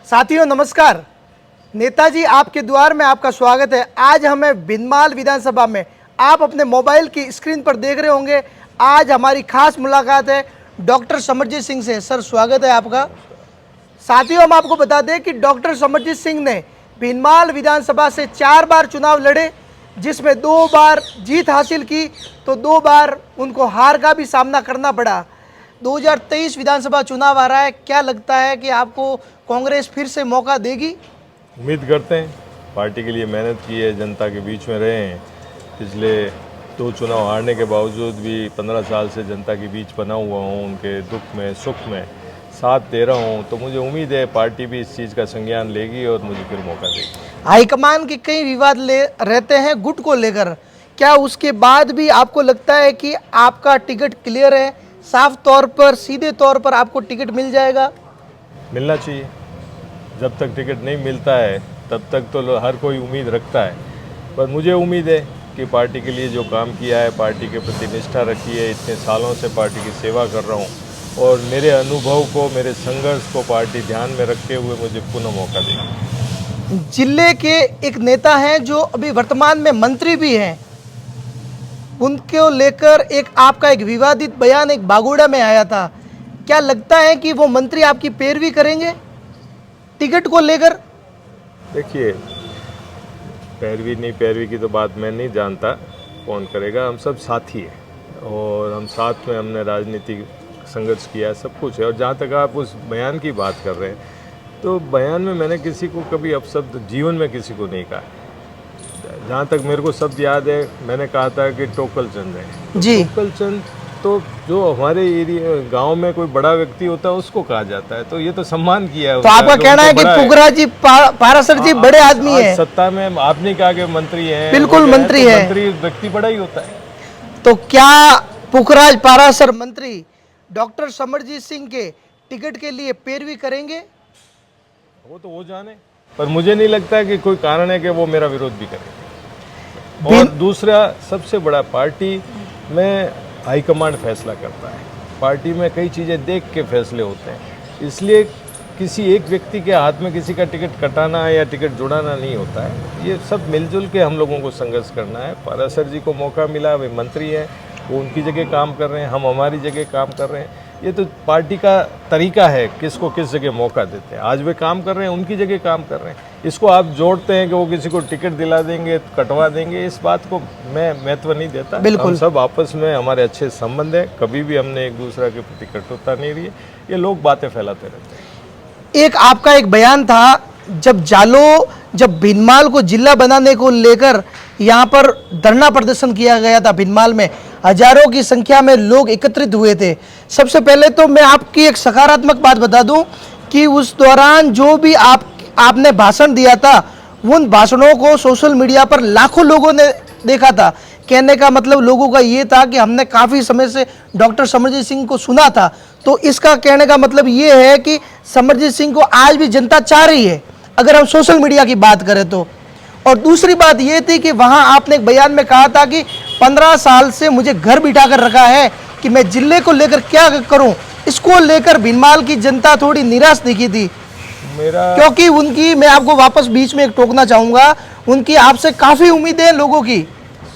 साथियों नमस्कार। नेताजी आपके द्वार में आपका स्वागत है। आज हमें भिनमाल विधानसभा में आप अपने मोबाइल की स्क्रीन पर देख रहे होंगे। आज हमारी खास मुलाकात है डॉक्टर समरजीत सिंह से। सर स्वागत है आपका। साथियों हम आपको बता दें कि डॉक्टर समरजीत सिंह ने भिनमाल विधानसभा से 4 बार चुनाव लड़े, जिसमें 2 बार जीत हासिल की तो 2 बार उनको हार का भी सामना करना पड़ा। 2023 विधानसभा चुनाव आ रहा है, क्या लगता है कि आपको कांग्रेस फिर से मौका देगी? उम्मीद करते हैं। पार्टी के लिए मेहनत की है, जनता के बीच में रहे हैं। पिछले 2 चुनाव हारने के बावजूद भी 15 साल से जनता के बीच बना हुआ हूँ, उनके दुख में सुख में साथ दे रहा हूँ। तो मुझे उम्मीद है पार्टी भी इस चीज़ का संज्ञान लेगी और मुझे फिर मौका देगी। हाईकमान के कई विवाद रहते हैं गुट को लेकर, क्या उसके बाद भी आपको लगता है कि आपका टिकट क्लियर है? साफ तौर पर सीधे तौर पर आपको टिकट मिल जाएगा? मिलना चाहिए। जब तक टिकट नहीं मिलता है तब तक तो हर कोई उम्मीद रखता है, पर मुझे उम्मीद है कि पार्टी के लिए जो काम किया है, पार्टी के प्रति निष्ठा रखी है, इतने सालों से पार्टी की सेवा कर रहा हूँ और मेरे अनुभव को, मेरे संघर्ष को पार्टी ध्यान में रखते हुए मुझे पुनः मौका देगी। जिले के एक नेता हैं जो अभी वर्तमान में मंत्री भी हैं, उनको लेकर आपका एक विवादित बयान एक बागोड़ा में आया था। क्या लगता है कि वो मंत्री आपकी पैरवी करेंगे टिकट को लेकर? देखिए, पैरवी नहीं पैरवी की तो बात मैं नहीं जानता, कौन करेगा। हम सब साथी हैं और हम साथ में हमने राजनीतिक संघर्ष किया है, सब कुछ है। और जहाँ तक आप उस बयान की बात कर रहे हैं, तो बयान में मैंने किसी को कभी अपशब्द जीवन में किसी को नहीं कहा। जहाँ तक मेरे को शब्द याद है, मैंने कहा था कि टोकल चंद है जी। टोकल चंद तो जो हमारे एरिया गांव में कोई बड़ा व्यक्ति होता है उसको कहा जाता है, तो ये तो सम्मान किया है। तो आपका कहना है कि पुखराज जी पारासर जी बड़े आदमी हैं? सत्ता में आपने कहा कि मंत्री हैं, बिल्कुल मंत्री है, मंत्री व्यक्ति बड़ा ही होता है। तो क्या पुखराज पारासर मंत्री डॉक्टर समरजीत सिंह के टिकट के लिए पैरवी करेंगे? वो तो वो जाने, पर मुझे नहीं लगता है कि कोई कारण है कि वो मेरा विरोध भी करेंगे। और दूसरा सबसे बड़ा, पार्टी में हाईकमांड फैसला करता है। पार्टी में कई चीज़ें देख के फैसले होते हैं, इसलिए किसी एक व्यक्ति के हाथ में किसी का टिकट कटाना या टिकट जुड़ाना नहीं होता है। ये सब मिलजुल के हम लोगों को संघर्ष करना है। पारासर जी को मौका मिला, वे मंत्री हैं, वो उनकी जगह काम कर रहे हैं, हम हमारी जगह काम कर रहे हैं। ये तो पार्टी का तरीका है, किसको किस जगह मौका देते हैं। आज वे काम कर रहे हैं, उनकी जगह काम कर रहे हैं। इसको आप जोड़ते हैं कि वो किसी को टिकट दिला देंगे, कटवा देंगे, इस बात को मैं महत्व नहीं देता। हम सब आपस में हमारे अच्छे संबंध है, कभी भी हमने एक दूसरे के प्रति कटुता नहीं रही है। ये लोग बातें फैलाते रहते हैं। एक आपका एक बयान था, जब भिनमाल को जिला बनाने को लेकर यहाँ पर धरना प्रदर्शन किया गया था, भिनमाल में हजारों की संख्या में लोग एकत्रित हुए थे। सबसे पहले तो मैं आपकी एक सकारात्मक बात बता दूं कि उस दौरान जो भी आपने भाषण दिया था, उन भाषणों को सोशल मीडिया पर लाखों लोगों ने देखा था। कहने का मतलब लोगों का ये था कि हमने काफ़ी समय से डॉक्टर समरजीत सिंह को सुना था, तो इसका कहने का मतलब ये है कि समरजीत सिंह को आज भी जनता चाह रही है, अगर हम सोशल मीडिया की बात करें तो। और दूसरी बात ये थी कि वहां आपने एक बयान में कहा था कि 15 साल से मुझे घर बिठा कर रखा है कि मैं जिले को लेकर क्या करूं। इसको लेकर भिनमाल की जनता थोड़ी निराश दिखी थी, क्योंकि उनकी, मैं आपको वापस बीच में एक टोकना चाहूंगा, उनकी आपसे काफ़ी उम्मीदें हैं लोगों की।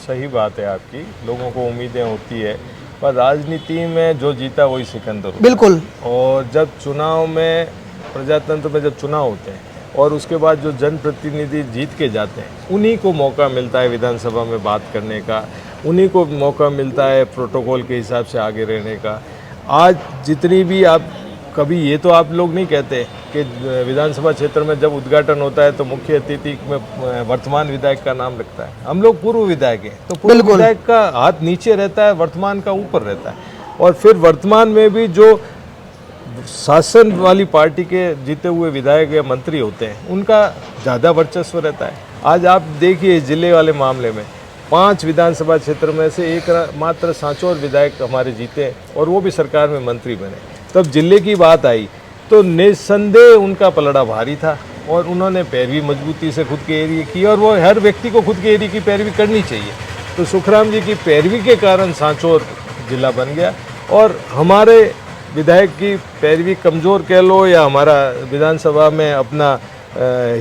सही बात है आपकी, लोगों को उम्मीदें होती है, पर राजनीति में जो जीता वही सिकंदर होता। बिल्कुल। और जब चुनाव में, प्रजातंत्र में जब चुनाव होते हैं और उसके बाद जो जनप्रतिनिधि जीत के जाते हैं, उन्हीं को मौका मिलता है विधानसभा में बात करने का, उन्हीं को मौका मिलता है प्रोटोकॉल के हिसाब से आगे रहने का। आज जितनी भी आप, कभी ये तो आप लोग नहीं कहते कि विधानसभा क्षेत्र में जब उद्घाटन होता है तो मुख्य अतिथि में वर्तमान विधायक का नाम लगता है। हम लोग पूर्व विधायक हैं, तो पूर्व विधायक का हाथ नीचे रहता है, वर्तमान का ऊपर रहता है। और फिर वर्तमान में भी जो शासन वाली पार्टी के जीते हुए विधायक या मंत्री होते हैं, उनका ज़्यादा वर्चस्व रहता है। आज आप देखिए जिले वाले मामले में 5 विधानसभा क्षेत्र में से एक मात्र सांचौर विधायक हमारे जीते और वो भी सरकार में मंत्री बने। तब जिले की बात आई तो निस्संदेह उनका पलड़ा भारी था और उन्होंने पैरवी मजबूती से खुद के एरिया की, और वो हर व्यक्ति को खुद के एरिया की पैरवी करनी चाहिए। तो सुखराम जी की पैरवी के कारण सांचौर जिला बन गया और हमारे विधायक की पैरवी कमज़ोर कह लो या हमारा विधानसभा में अपना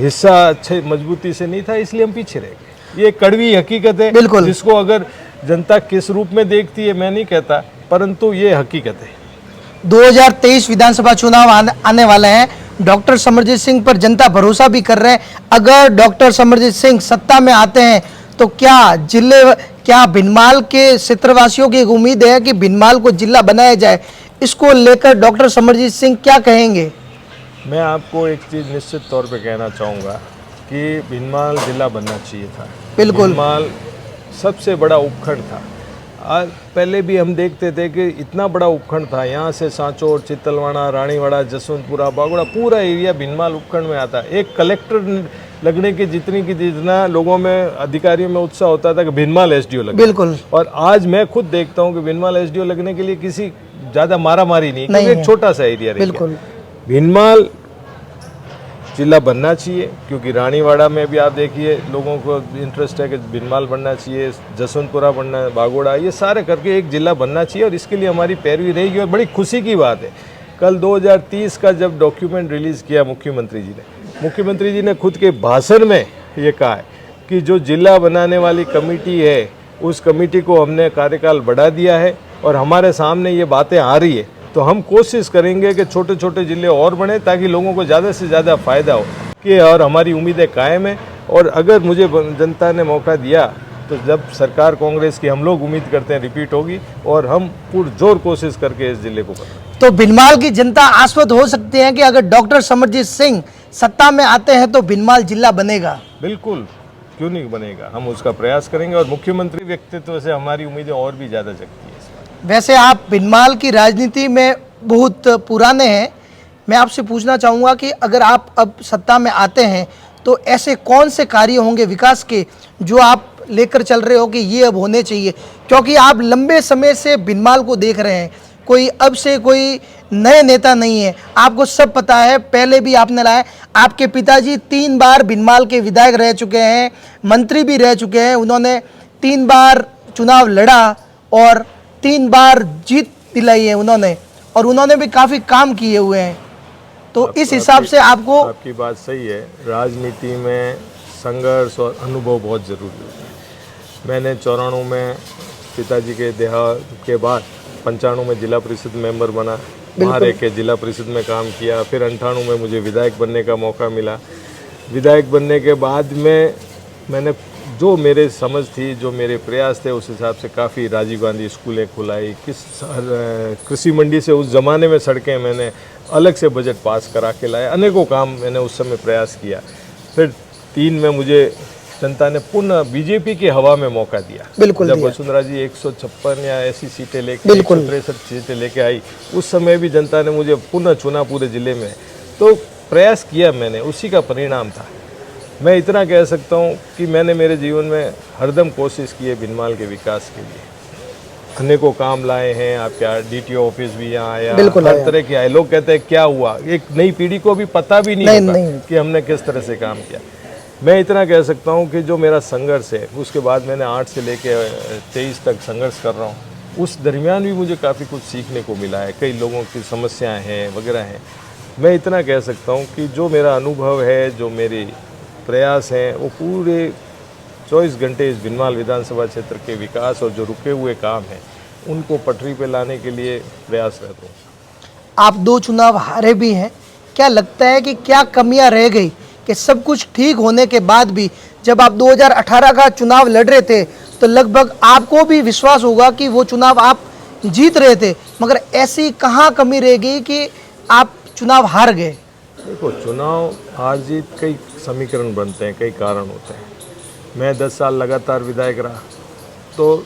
हिस्सा अच्छे मजबूती से नहीं था, इसलिए हम पीछे रह गए। ये कड़वी हकीकत है, बिल्कुल। जिसको अगर जनता किस रूप में देखती है मैं नहीं कहता, परंतु ये हकीकत है। 2023 विधानसभा चुनाव आने वाले हैं। डॉक्टर समरजीत सिंह पर जनता भरोसा भी कर रहे हैं। अगर डॉक्टर समरजीत सिंह सत्ता में आते हैं तो क्या भिनमाल के क्षेत्रवासियों की एक उम्मीद है कि भिनमाल को जिला बनाया जाए? इसको लेकर डॉक्टर समरजीत सिंह क्या कहेंगे? मैं आपको एक चीज़ निश्चित तौर पे कहना चाहूँगा कि भिनमाल जिला बनना चाहिए था। बिल्कुल। भिनमाल सबसे बड़ा उपखंड था। आज पहले भी हम देखते थे कि इतना बड़ा उपखंड था, यहाँ से सांचौर, चित्तलवाड़ा, रानीवाड़ा, जसवंतपुरा, बागोड़ा, पूरा एरिया भिनमाल उपखंड में आता। एक कलेक्टर लगने की जितना लोगों में, अधिकारियों में उत्साह होता था कि भिनमाल एसडीओ लगे। बिल्कुल। और आज मैं खुद देखता हूँ कि भिनमाल एसडीओ लगने के लिए किसी ज़्यादा मारामारी नहीं, नहीं क्योंकि है। एक छोटा सा एरिया रह गया। बिल्कुल। भिनमाल जिला बनना चाहिए, क्योंकि रानीवाड़ा में भी आप देखिए लोगों को इंटरेस्ट है कि भिनमाल बनना चाहिए, जसवंतपुरा बनना, बागोड़ा, ये सारे करके एक जिला बनना चाहिए और इसके लिए हमारी पैरवी रहेगी। और बड़ी खुशी की बात है, कल 2030 का जब डॉक्यूमेंट रिलीज़ किया मुख्यमंत्री जी ने खुद के भाषण में ये कहा है कि जो जिला बनाने वाली कमेटी है उस कमेटी को हमने कार्यकाल बढ़ा दिया है और हमारे सामने ये बातें आ रही है, तो हम कोशिश करेंगे कि छोटे छोटे ज़िले और बने ताकि लोगों को ज़्यादा से ज़्यादा फ़ायदा हो कि, और हमारी उम्मीदें कायम है। और अगर मुझे जनता ने मौका दिया तो जब सरकार कांग्रेस की हम लोग उम्मीद करते हैं रिपीट होगी और हम पुरजोर कोशिश करके इस ज़िले को बनाएं। तो भिनमाल की जनता आश्वस्त हो सकती है कि अगर डॉक्टर समरजीत सिंह सत्ता में आते हैं तो भिनमाल जिला बनेगा? बिल्कुल, क्यों नहीं बनेगा, हम उसका प्रयास करेंगे और मुख्यमंत्री व्यक्तित्व से हमारी उम्मीदें और भी ज़्यादा जगती है। वैसे आप भिनमाल की राजनीति में बहुत पुराने हैं, मैं आपसे पूछना चाहूँगा कि अगर आप अब सत्ता में आते हैं तो ऐसे कौन से कार्य होंगे विकास के जो आप लेकर चल रहे हो कि ये अब होने चाहिए? क्योंकि आप लंबे समय से भिनमाल को देख रहे हैं, कोई अब से कोई नए नेता नहीं है, आपको सब पता है, पहले भी आपने लाया। आपके पिताजी 3 बार भिनमाल के विधायक रह चुके हैं, मंत्री भी रह चुके हैं, उन्होंने 3 बार चुनाव लड़ा और 3 बार जीत दिलाई है उन्होंने, और उन्होंने भी काफ़ी काम किए हुए हैं। तो इस हिसाब से आपको, आपकी बात सही है, राजनीति में संघर्ष और अनुभव बहुत ज़रूरी होता है। मैंने 94 में पिताजी के देहांत के बाद 95 में जिला परिषद मेंबर बना, वहाँ रह के जिला परिषद में काम किया। फिर 98 में मुझे विधायक बनने का मौका मिला। विधायक बनने के बाद में मैंने जो मेरे समझ थी, जो मेरे प्रयास थे, उस हिसाब से काफ़ी राजीव गांधी स्कूलें खुलाई, कृषि मंडी से उस ज़माने में सड़कें मैंने अलग से बजट पास करा के लाया, अनेकों काम मैंने उस समय प्रयास किया। फिर 3 में मुझे जनता ने पुनः बीजेपी की हवा में मौका दिया। बिल्कुल जब वसुंधरा जी 156 या ऐसी सीटें लेके 163 सीटें लेके आई, उस समय भी जनता ने मुझे पुनः चुना पूरे ज़िले में, तो प्रयास किया मैंने, उसी का परिणाम था। मैं इतना कह सकता हूँ कि मैंने मेरे जीवन में हरदम कोशिश की है भिनमाल के विकास के लिए, अनेकों काम लाए हैं। आपका डीटीओ ऑफिस भी यहाँ आया, हर तरह के आए। लोग कहते हैं क्या हुआ, एक नई पीढ़ी को भी पता भी नहीं होता कि हमने किस तरह से काम किया। मैं इतना कह सकता हूँ कि जो मेरा संघर्ष है, उसके बाद मैंने 8 से लेके 23 तक संघर्ष कर रहा हूँ, उस दरमियान भी मुझे काफ़ी कुछ सीखने को मिला है। कई लोगों की समस्याएँ हैं वगैरह हैं। मैं इतना कह सकता हूँ कि जो मेरा अनुभव है, जो मेरी प्रयास हैं, वो पूरे 24 घंटे इस भिनमाल विधानसभा क्षेत्र के विकास और जो रुके हुए काम हैं उनको पटरी पे लाने के लिए प्रयासरत हूँ। आप 2 चुनाव हारे भी हैं, क्या लगता है कि क्या कमियां रह गई कि सब कुछ ठीक होने के बाद भी, जब आप 2018 का चुनाव लड़ रहे थे तो लगभग आपको भी विश्वास होगा कि वो चुनाव आप जीत रहे थे, मगर ऐसी कहाँ कमी रह गई कि आप चुनाव हार गए? देखो, चुनाव हार जीत कई समीकरण बनते हैं, कई कारण होते हैं। मैं 10 साल लगातार विधायक रहा तो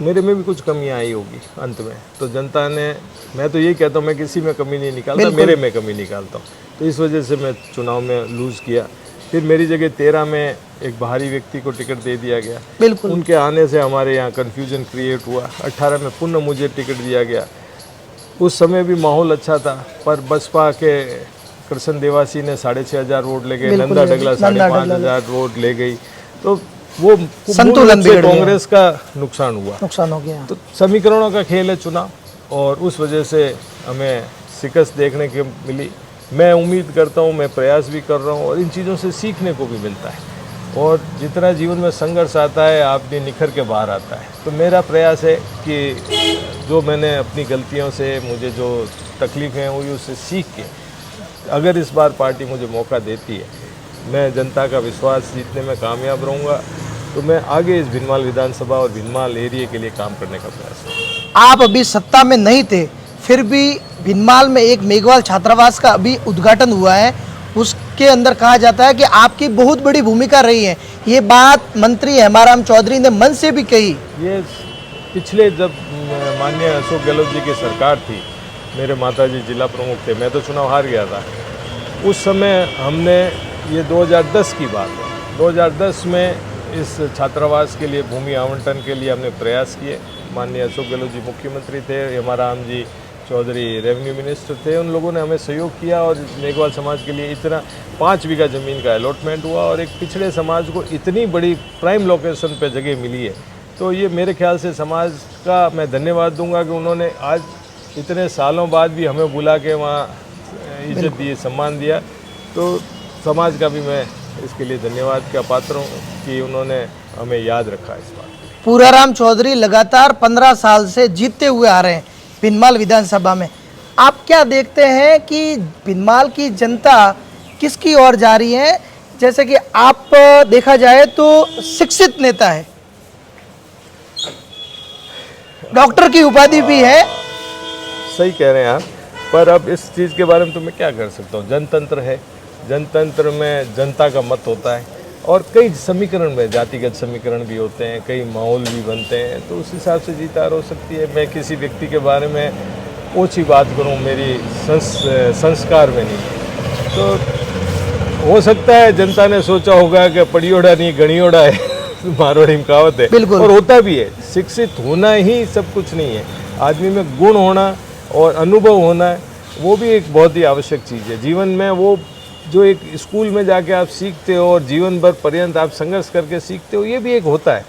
मेरे में भी कुछ कमियां आई होगी अंत में, तो जनता ने, मैं तो यही कहता हूँ, मैं किसी में कमी नहीं निकालता, मेरे में कमी निकालता हूँ। तो इस वजह से मैं चुनाव में लूज़ किया। फिर मेरी जगह 13 में एक बाहरी व्यक्ति को टिकट दे दिया गया, बिल्कुल। उनके आने से हमारे यहाँ कन्फ्यूजन क्रिएट हुआ। 18 में पुनः मुझे टिकट दिया गया। उस समय भी माहौल अच्छा था, पर बसपा के कृष्ण देवासी ने 6,500 वोट ले गए, नंदा डगला 5,500 वोट ले गई, तो वो संतुलन से कांग्रेस का नुकसान हुआ, नुकसान हो गया। तो समीकरणों का खेल है चुनाव। और उस वजह से हमें शिकस्त देखने को मिली। मैं उम्मीद करता हूँ, मैं प्रयास भी कर रहा हूँ और इन चीज़ों से सीखने को भी मिलता है। और जितना जीवन में संघर्ष आता है आदमी निखर के बाहर आता है। तो मेरा प्रयास है कि जो मैंने अपनी गलतियों से मुझे जो तकलीफ़ें हुई उससे सीख के अगर इस बार पार्टी मुझे मौका देती है, मैं जनता का विश्वास जीतने में कामयाब रहूँगा, तो मैं आगे इस भिनमाल विधानसभा और भिनमाल एरिया के लिए काम करने का प्रयास करूँगा। आप अभी सत्ता में नहीं थे, फिर भी भिनमाल में एक मेघवाल छात्रावास का अभी उद्घाटन हुआ है। उसके अंदर कहा जाता है कि आपकी बहुत बड़ी भूमिका रही है। ये बात मंत्री हेमाराम चौधरी ने मन से भी कही। ये पिछले जब माननीय अशोक गहलोत जी की सरकार थी, मेरे माताजी जिला प्रमुख थे, मैं तो चुनाव हार गया था। उस समय हमने, ये 2010 की बात है, 2010 में इस छात्रावास के लिए भूमि आवंटन के लिए हमने प्रयास किए। माननीय अशोक गहलोत जी मुख्यमंत्री थे, हेमाराम जी चौधरी रेवेन्यू मिनिस्टर थे, उन लोगों ने हमें सहयोग किया और मेघवाल समाज के लिए इतना 5 बीघा ज़मीन का अलॉटमेंट हुआ और एक पिछड़े समाज को इतनी बड़ी प्राइम लोकेशन पे जगह मिली है। तो ये मेरे ख्याल से समाज का मैं धन्यवाद दूंगा कि उन्होंने आज इतने सालों बाद भी हमें बुला के वहाँ इज्जत दी, सम्मान दिया। तो समाज का भी मैं इसके लिए धन्यवाद का पात्र हूँ कि उन्होंने हमें याद रखा इस बात। पूराराम चौधरी लगातार 15 साल से जीतते हुए आ रहे हैं भिनमाल विधानसभा में। आप क्या देखते हैं कि भिनमाल की जनता किसकी ओर जा रही है? जैसे कि आप देखा जाए तो शिक्षित नेता है, डॉक्टर की उपाधि भी है। सही कह रहे हैं आप, पर अब इस चीज़ के बारे में तो मैं क्या कर सकता हूँ। जनतंत्र है, जनतंत्र में जनता का मत होता है और कई समीकरण में जातिगत समीकरण भी होते हैं, कई माहौल भी बनते हैं, तो उस हिसाब से जीत हार हो सकती है। मैं किसी व्यक्ति के बारे में ओछी बात करूं, मेरी संस्कार में नहीं। तो हो सकता है जनता ने सोचा होगा कि पड़ियोड़ा नहीं गणियोड़ा है मारवाड़ी में कहावत है, बिल्कुल। और होता भी है। शिक्षित होना ही सब कुछ नहीं है, आदमी में गुण होना और अनुभव होना है, वो भी एक बहुत ही आवश्यक चीज़ है जीवन में। वो जो एक स्कूल में जाके आप सीखते हो और जीवन भर पर्यंत आप संघर्ष करके सीखते हो, ये भी एक होता है।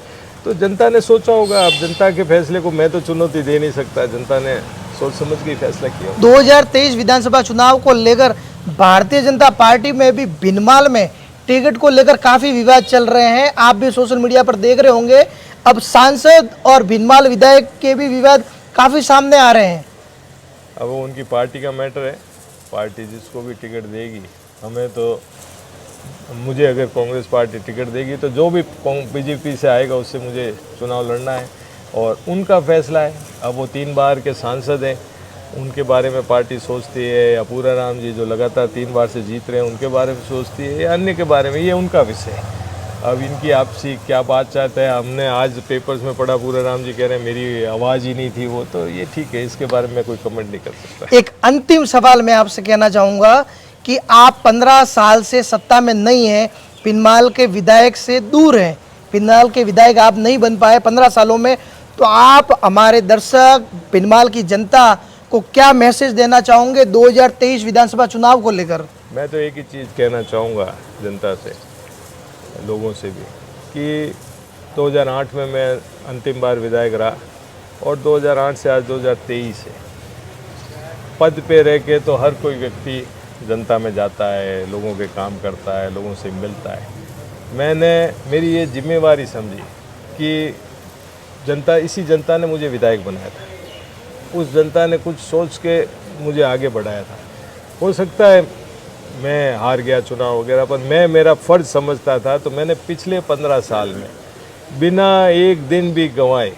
तो जनता ने सोचा होगा, अब जनता के फैसले को मैं तो चुनौती दे नहीं सकता, जनता ने सोच समझ के फैसला किया। 2023 विधानसभा चुनाव को लेकर भारतीय जनता पार्टी में भी भिनमाल में टिकट को लेकर काफी विवाद चल रहे हैं। आप भी सोशल मीडिया पर देख रहे होंगे, अब सांसद और भिनमाल विधायक के भी विवाद काफी सामने आ रहे हैं। अब वो उनकी पार्टी का मैटर है, पार्टी जिसको भी टिकट देगी। हमें तो, मुझे अगर कांग्रेस पार्टी टिकट देगी तो जो भी बीजेपी से आएगा उससे मुझे चुनाव लड़ना है और उनका फैसला है। अब वो 3 बार के सांसद हैं, उनके बारे में पार्टी सोचती है, या पूराराम जी जो लगातार 3 बार से जीत रहे हैं उनके बारे में सोचती है, या अन्य के बारे में, ये उनका विषय है। अब इनकी आपसी क्या बात चाहते हैं, हमने आज पेपर्स में पढ़ा पूराराम जी कह रहे हैं मेरी आवाज़ ही नहीं थी वो, तो ये ठीक है, इसके बारे में कोई कमेंट नहीं कर सकता। एक अंतिम सवाल मैं आपसे कहना चाहूँगा कि आप 15 साल से सत्ता में नहीं हैं, भिनमाल के विधायक से दूर हैं, भिनमाल के विधायक आप नहीं बन पाए 15 सालों में, तो आप हमारे दर्शक, भिनमाल की जनता को क्या मैसेज देना चाहोगे 2023 विधानसभा चुनाव को लेकर? मैं तो एक ही चीज़ कहना चाहूँगा जनता से, लोगों से भी, कि 2008 में मैं अंतिम बार विधायक रहा और 2008 से आज 2023 है। पद पे रह के तो हर कोई व्यक्ति जनता में जाता है, लोगों के काम करता है, लोगों से मिलता है। मैंने मेरी ये जिम्मेवारी समझी कि इसी जनता ने मुझे विधायक बनाया था, उस जनता ने कुछ सोच के मुझे आगे बढ़ाया था। हो सकता है मैं हार गया चुनाव वगैरह, पर मैं मेरा फ़र्ज़ समझता था, तो मैंने पिछले 15 साल में बिना एक दिन भी गंवाए,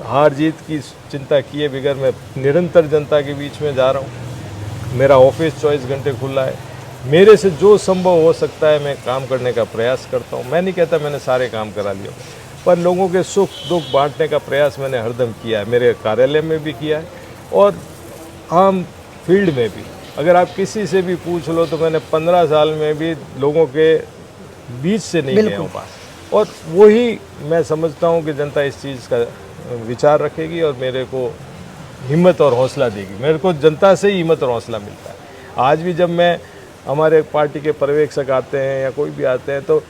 हार जीत की चिंता किए बगैर मैं निरंतर जनता के बीच में जा रहा हूँ। मेरा ऑफिस 24 घंटे खुला है, मेरे से जो संभव हो सकता है मैं काम करने का प्रयास करता हूँ। मैं नहीं कहता मैंने सारे काम करा लिए, पर लोगों के सुख दुख बांटने का प्रयास मैंने हरदम किया है, मेरे कार्यालय में भी किया है और आम फील्ड में भी। अगर आप किसी से भी पूछ लो तो मैंने 15 साल में भी लोगों के बीच से नहीं गया हूँ पास, और वही मैं समझता हूँ कि जनता इस चीज़ का विचार रखेगी और मेरे को हिम्मत और हौसला देगी। मेरे को जनता से ही हिम्मत और हौसला मिलता है। आज भी जब मैं, हमारे पार्टी के पर्यवेक्षक आते हैं या कोई भी आते हैं, तो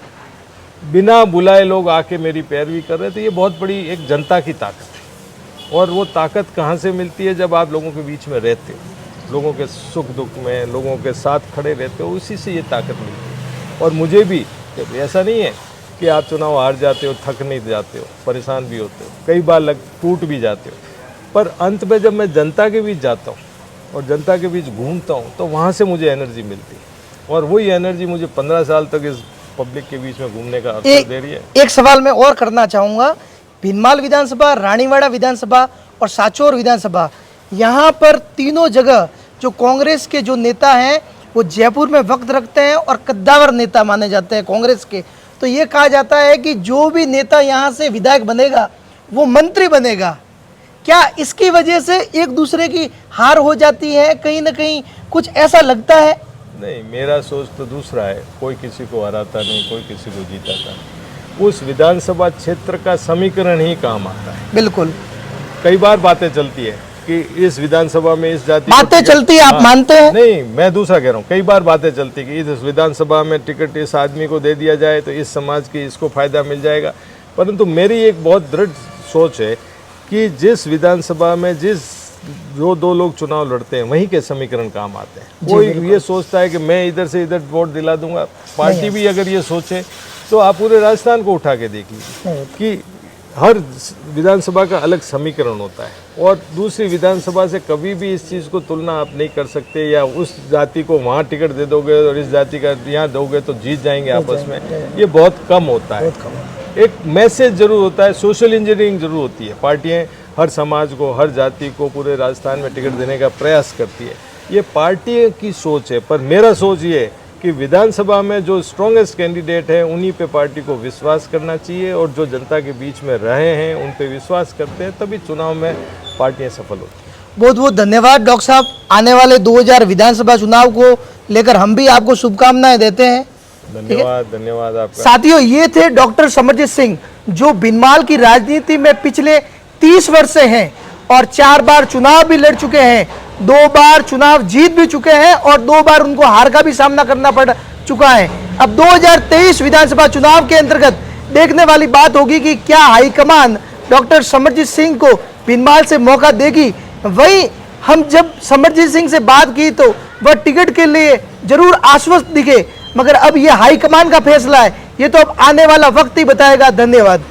बिना बुलाए लोग आके मेरी पैरवी कर रहे थे, ये बहुत बड़ी एक जनता की ताकत है। और वो ताकत कहाँ से मिलती है? जब आप लोगों के बीच में रहते हो, लोगों के सुख दुख में लोगों के साथ खड़े रहते हो, उसी से ये ताकत मिलती है। और मुझे भी ऐसा नहीं है कि आप चुनाव हार जाते हो, थक नहीं जाते हो, परेशान भी होते हो, कई बार टूट भी जाते हो, पर अंत में जब मैं जनता के बीच जाता हूँ और जनता के बीच घूमता हूँ तो वहाँ से मुझे एनर्जी मिलती है। और वही एनर्जी मुझे 15 साल तक इस पब्लिक के बीच में घूमने का अवसर दे रही है। एक सवाल मैं और करना चाहूँगा, भीनमाल विधानसभा, रानीवाड़ा विधानसभा और साचौर विधानसभा, यहाँ पर तीनों जगह जो कांग्रेस के जो नेता हैं वो जयपुर में वक्त रखते हैं और कद्दावर नेता माने जाते हैं कांग्रेस के। तो ये कहा जाता है कि जो भी नेता यहाँ से विधायक बनेगा वो मंत्री बनेगा। क्या इसकी वजह से एक दूसरे की हार हो जाती है? कहीं ना कहीं कुछ ऐसा लगता है? नहीं, मेरा सोच तो दूसरा है। कोई किसी को हराता नहीं, कोई किसी को जीताता नहीं। उस विधानसभा क्षेत्र का समीकरण ही काम आता है। बिल्कुल, कई बार बातें चलती है कि इस विधानसभा में इस जाति बातें चलती है, आप मानते हैं? नहीं, मैं दूसरा कह रहा हूँ। कई बार बातें चलती कि इस विधानसभा में टिकट इस आदमी को दे दिया जाए तो इस समाज की इसको फायदा मिल जाएगा। परंतु मेरी एक बहुत दृढ़ सोच है कि जिस विधानसभा में जो दो लोग चुनाव लड़ते हैं वहीं के समीकरण काम आते हैं। कोई ये सोचता है कि मैं इधर से इधर वोट दिला दूंगा, पार्टी भी अगर ये सोचे तो आप पूरे राजस्थान को उठा के देख लीजिए कि हर विधानसभा का अलग समीकरण होता है और दूसरी विधानसभा से कभी भी इस चीज़ को तुलना आप नहीं कर सकते, या उस जाति को वहाँ टिकट दे दोगे और इस जाति का यहाँ दोगे तो जीत जाएंगे आपस में, ये बहुत कम होता है। एक मैसेज जरूर होता है, सोशल इंजीनियरिंग जरूर होती है। पार्टियां हर समाज को, हर जाति को पूरे राजस्थान में टिकट देने का प्रयास करती है। ये पार्टियों की सोच है, पर मेरा सोच ये है कि विधानसभा में जो स्ट्रॉन्गेस्ट कैंडिडेट है उन्हीं पे पार्टी को विश्वास करना चाहिए, और जो जनता के बीच में रहे हैं उन पे विश्वास करते हैं, तभी चुनाव में पार्टियां सफल होती हैं। बहुत बहुत धन्यवाद डॉक्टर साहब। आने वाले 2000 विधानसभा चुनाव को लेकर हम भी आपको शुभकामनाएं देते हैं। धन्यवाद आपका। साथियों, ये थे डॉक्टर समरजीत सिंह, जो भीनमाल की राजनीति में पिछले 30 वर्ष से हैं और 4 बार चुनाव भी लड़ चुके हैं, 2 बार चुनाव जीत भी चुके हैं और 2 बार उनको हार का भी सामना करना पड़ चुका है। अब 2023 विधानसभा चुनाव के अंतर्गत देखने वाली बात होगी कि क्या हाईकमान डॉक्टर समरजीत सिंह को भीनमाल से मौका देगी। वही हम जब समरजीत सिंह से बात की तो वह टिकट के लिए जरूर आश्वस्त दिखे, मगर अब यह हाईकमान का फैसला है, ये तो अब आने वाला वक्त ही बताएगा। धन्यवाद।